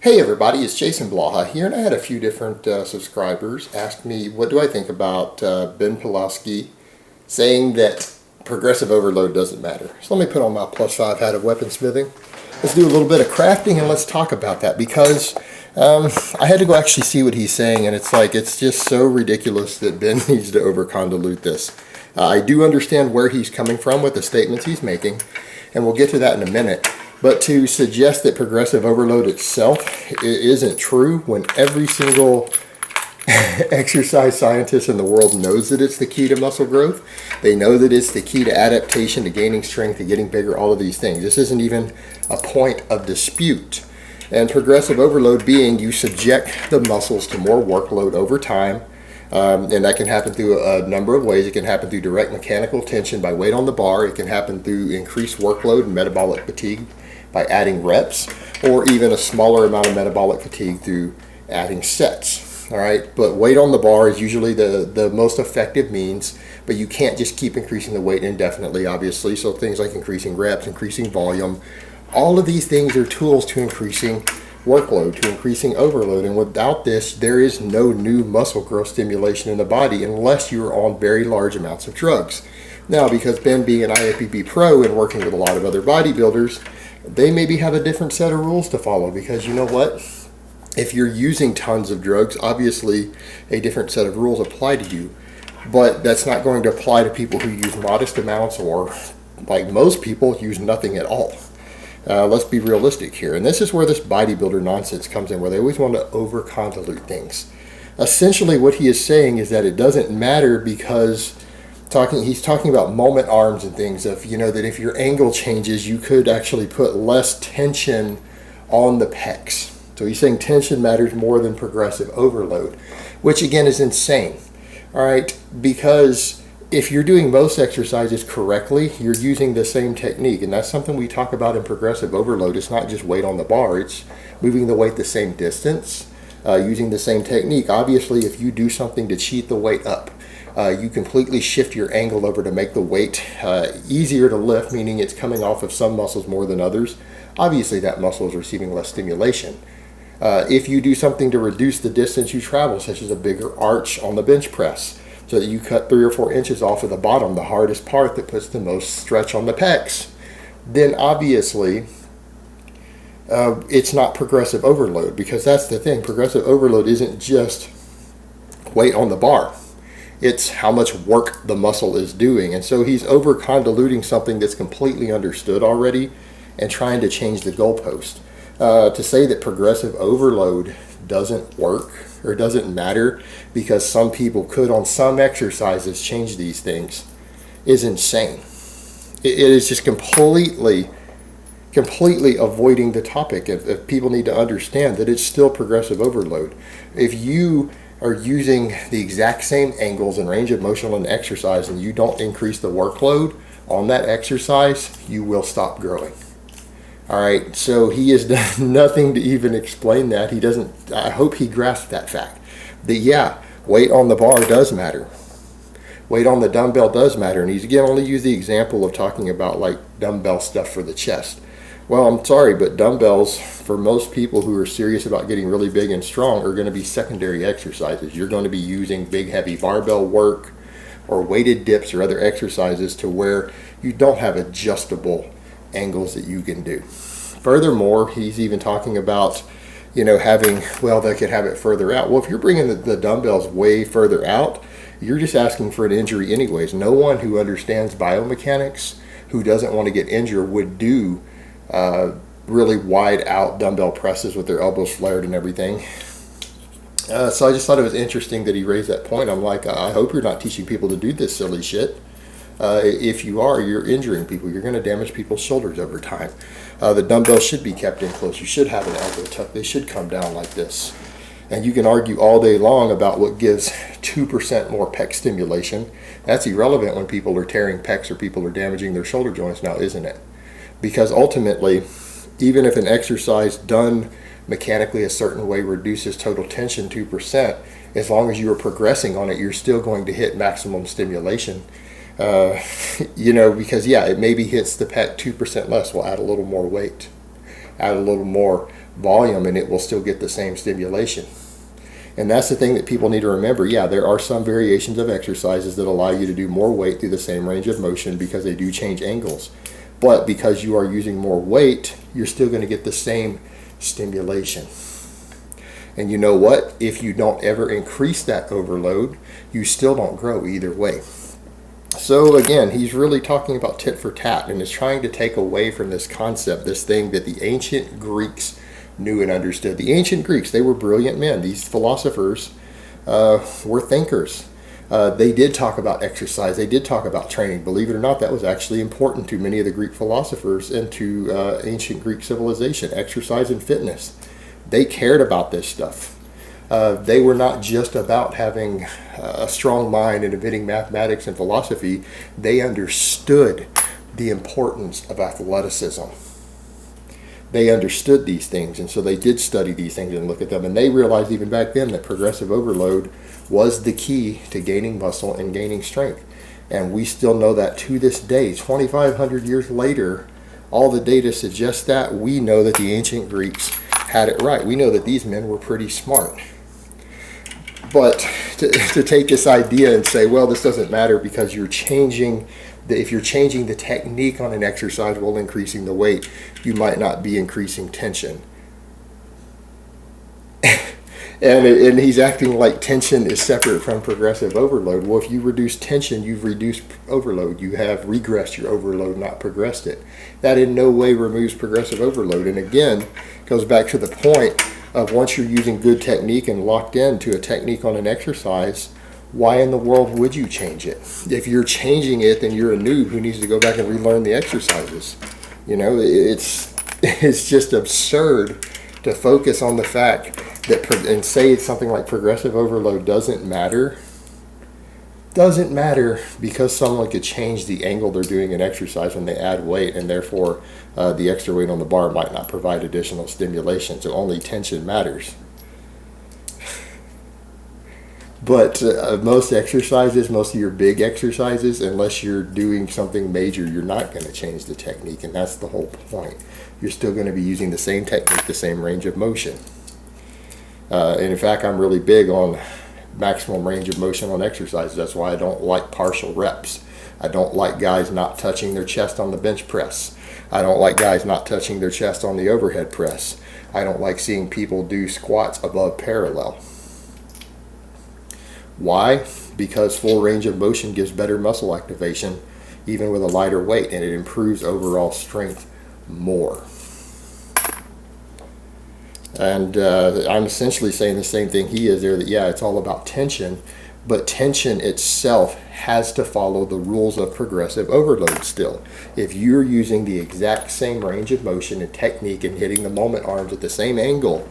Hey everybody, it's Jason Blaha here, and I had a few different subscribers ask me what do I think about Ben Pakulski saying that progressive overload doesn't matter. So let me put on my +5 hat of weaponsmithing. Let's do a little bit of crafting and let's talk about that, because I had to go actually see what he's saying, and it's just so ridiculous that Ben needs to over-convolute this. I do understand where he's coming from with the statements he's making, and we'll get to that in a minute. But to suggest that progressive overload itself isn't true when every single exercise scientist in the world knows that it's the key to muscle growth. They know that it's the key to adaptation, to gaining strength, to getting bigger, all of these things. This isn't even a point of dispute. And progressive overload being you subject the muscles to more workload over time. And that can happen through a number of ways. It can happen through direct mechanical tension by weight on the bar. It can happen through increased workload and metabolic fatigue by adding reps, or even a smaller amount of metabolic fatigue through adding sets. All right, but weight on the bar is usually the most effective means, but you can't just keep increasing the weight indefinitely, obviously. So things like increasing reps, increasing volume, all of these things are tools to increasing workload, to increasing overload. And without this, there is no new muscle growth stimulation in the body unless you are on very large amounts of drugs. Now, because Ben being an IFBB pro and working with a lot of other bodybuilders, they maybe have a different set of rules to follow, because you know what? If you're using tons of drugs, obviously a different set of rules apply to you. But that's not going to apply to people who use modest amounts, or like most people, use nothing at all. Let's be realistic here. And this is where this bodybuilder nonsense comes in, where they always want to over-convolute things. Essentially what he is saying is that it doesn't matter, because he's talking about moment arms and things of, that if your angle changes, you could actually put less tension on the pecs. So he's saying tension matters more than progressive overload, which again is insane. All right, because if you're doing most exercises correctly, you're using the same technique, and that's something we talk about in progressive overload. It's not just weight on the bar, it's moving the weight the same distance, using the same technique. Obviously, if you do something to cheat the weight up, you completely shift your angle over to make the weight easier to lift, meaning it's coming off of some muscles more than others. Obviously, that muscle is receiving less stimulation. If you do something to reduce the distance you travel, such as a bigger arch on the bench press, so that you cut 3 or 4 inches off of the bottom, the hardest part that puts the most stretch on the pecs, then obviously it's not progressive overload, because that's the thing. Progressive overload isn't just weight on the bar. It's how much work the muscle is doing. And so he's over-convoluting something that's completely understood already and trying to change the goalpost. To say that progressive overload doesn't work or doesn't matter because some people could on some exercises change these things is insane. It is just completely avoiding the topic. If people need to understand that it's still progressive overload. If you are using the exact same angles and range of motion on exercise and you don't increase the workload on that exercise, you will stop growing. All right, so he has done nothing to even explain that. He doesn't. I hope he grasped that fact. That yeah, weight on the bar does matter. Weight on the dumbbell does matter. And he's again only used the example of talking about like dumbbell stuff for the chest. Well, I'm sorry, but dumbbells, for most people who are serious about getting really big and strong, are going to be secondary exercises. You're going to be using big, heavy barbell work or weighted dips or other exercises to where you don't have adjustable angles that you can do. Furthermore, he's even talking about, having, they could have it further out. Well, if you're bringing the dumbbells way further out, you're just asking for an injury anyways. No one who understands biomechanics, who doesn't want to get injured, would do really wide out dumbbell presses with their elbows flared and everything. So I just thought it was interesting that he raised that point. I'm like, I hope you're not teaching people to do this silly shit. If you are, you're injuring people. You're going to damage people's shoulders over time. The dumbbells should be kept in close. You should have an elbow tuck. They should come down like this. And you can argue all day long about what gives 2% more pec stimulation. That's irrelevant when people are tearing pecs or people are damaging their shoulder joints now, isn't it? Because ultimately, even if an exercise done mechanically a certain way reduces total tension 2%, as long as you are progressing on it, you're still going to hit maximum stimulation. Because it maybe hits the pec 2% less. We'll add a little more weight. add a little more volume, and it will still get the same stimulation. And that's the thing that people need to remember. Yeah, there are some variations of exercises that allow you to do more weight through the same range of motion because they do change angles. But because you are using more weight, you're still going to get the same stimulation. And you know what? If you don't ever increase that overload, you still don't grow either way. So again, he's really talking about tit for tat and is trying to take away from this concept, this thing that the ancient Greeks knew and understood. The ancient Greeks, they were brilliant men. These philosophers were thinkers. They did talk about exercise. They did talk about training. Believe it or not, that was actually important to many of the Greek philosophers and to ancient Greek civilization, exercise and fitness. They cared about this stuff. They were not just about having a strong mind and inventing mathematics and philosophy. They understood the importance of athleticism. They understood these things, and so they did study these things and look at them. And they realized even back then that progressive overload was the key to gaining muscle and gaining strength. And we still know that to this day, 2,500 years later, all the data suggests that. We know that the ancient Greeks had it right. We know that these men were pretty smart. But to take this idea and say, well, this doesn't matter because you're changing, if you're changing the technique on an exercise while increasing the weight, you might not be increasing tension. And he's acting like tension is separate from progressive overload. Well, if you reduce tension, you've reduced overload. You have regressed your overload, not progressed it. That in no way removes progressive overload. And again, goes back to the point of once you're using good technique and locked into a technique on an exercise, why in the world would you change it? If you're changing it, then you're a noob who needs to go back and relearn the exercises. You know, it's just absurd to focus on the fact that and say something like progressive overload doesn't matter. Doesn't matter because someone could change the angle they're doing an exercise when they add weight, and therefore the extra weight on the bar might not provide additional stimulation. So only tension matters. But most exercises, most of your big exercises, unless you're doing something major, you're not going to change the technique, and that's the whole point. You're still going to be using the same technique, the same range of motion. And in fact, I'm really big on maximum range of motion on exercises. That's why I don't like partial reps. I don't like guys not touching their chest on the bench press. I don't like guys not touching their chest on the overhead press. I don't like seeing people do squats above parallel. Why? Because full range of motion gives better muscle activation even with a lighter weight, and it improves overall strength more. And I'm essentially saying the same thing he is there, that yeah, it's all about tension, but tension itself has to follow the rules of progressive overload still. If you're using the exact same range of motion and technique and hitting the moment arms at the same angle,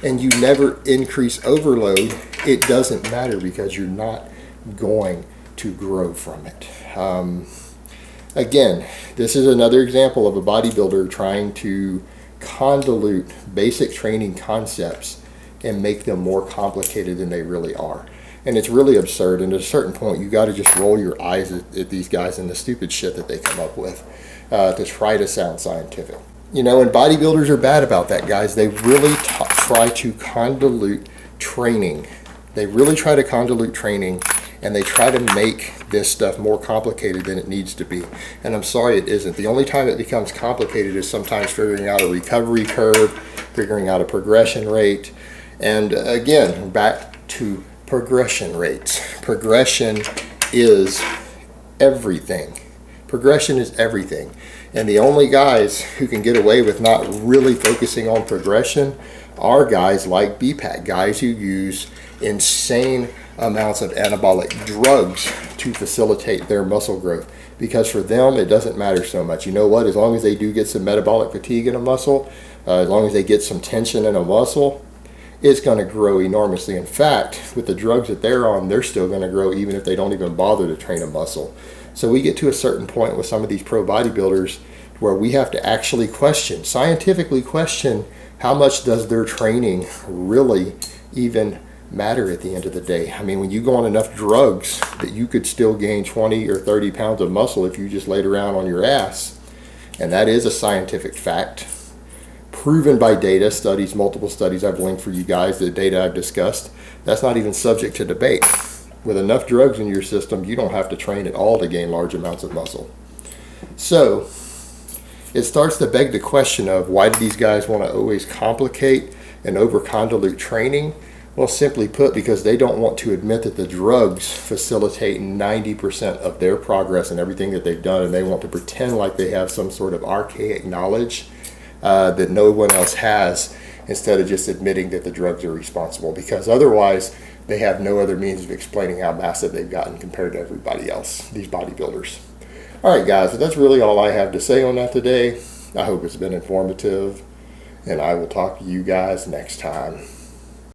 and you never increase overload, it doesn't matter because you're not going to grow from it. Again, this is another example of a bodybuilder trying to convolute basic training concepts and make them more complicated than they really are. And it's really absurd, and at a certain point you got to just roll your eyes at these guys and the stupid shit that they come up with to try to sound scientific. You know, and bodybuilders are bad about that, guys. They really try to convolute training. They really try to convolute training, and they try to make this stuff more complicated than it needs to be. And I'm sorry, it isn't. The only time it becomes complicated is sometimes figuring out a recovery curve, figuring out a progression rate. And again, back to progression rates. Progression is everything. Progression is everything. And the only guys who can get away with not really focusing on progression are guys like BPAC, guys who use insane amounts of anabolic drugs to facilitate their muscle growth. Because for them, it doesn't matter so much. You know what? As long as they do get some metabolic fatigue in a muscle, as long as they get some tension in a muscle, it's going to grow enormously. In fact, with the drugs that they're on, they're still going to grow even if they don't even bother to train a muscle. So we get to a certain point with some of these pro bodybuilders where we have to actually question, scientifically question, how much does their training really even matter at the end of the day. I mean, when you go on enough drugs that you could still gain 20 or 30 pounds of muscle if you just laid around on your ass, And that is a scientific fact, proven by data, studies, multiple studies I've linked for you guys, the data I've discussed. That's not even subject to debate. With enough drugs in your system, you don't have to train at all to gain large amounts of muscle. So it starts to beg the question of, why do these guys want to always complicate and over-convolute training? Well, simply put, because they don't want to admit that the drugs facilitate 90% of their progress and everything that they've done, and they want to pretend like they have some sort of archaic knowledge that no one else has, instead of just admitting that the drugs are responsible, because otherwise they have no other means of explaining how massive they've gotten compared to everybody else, these bodybuilders. All right, guys, so that's really all I have to say on that today. I hope it's been informative, and I will talk to you guys next time.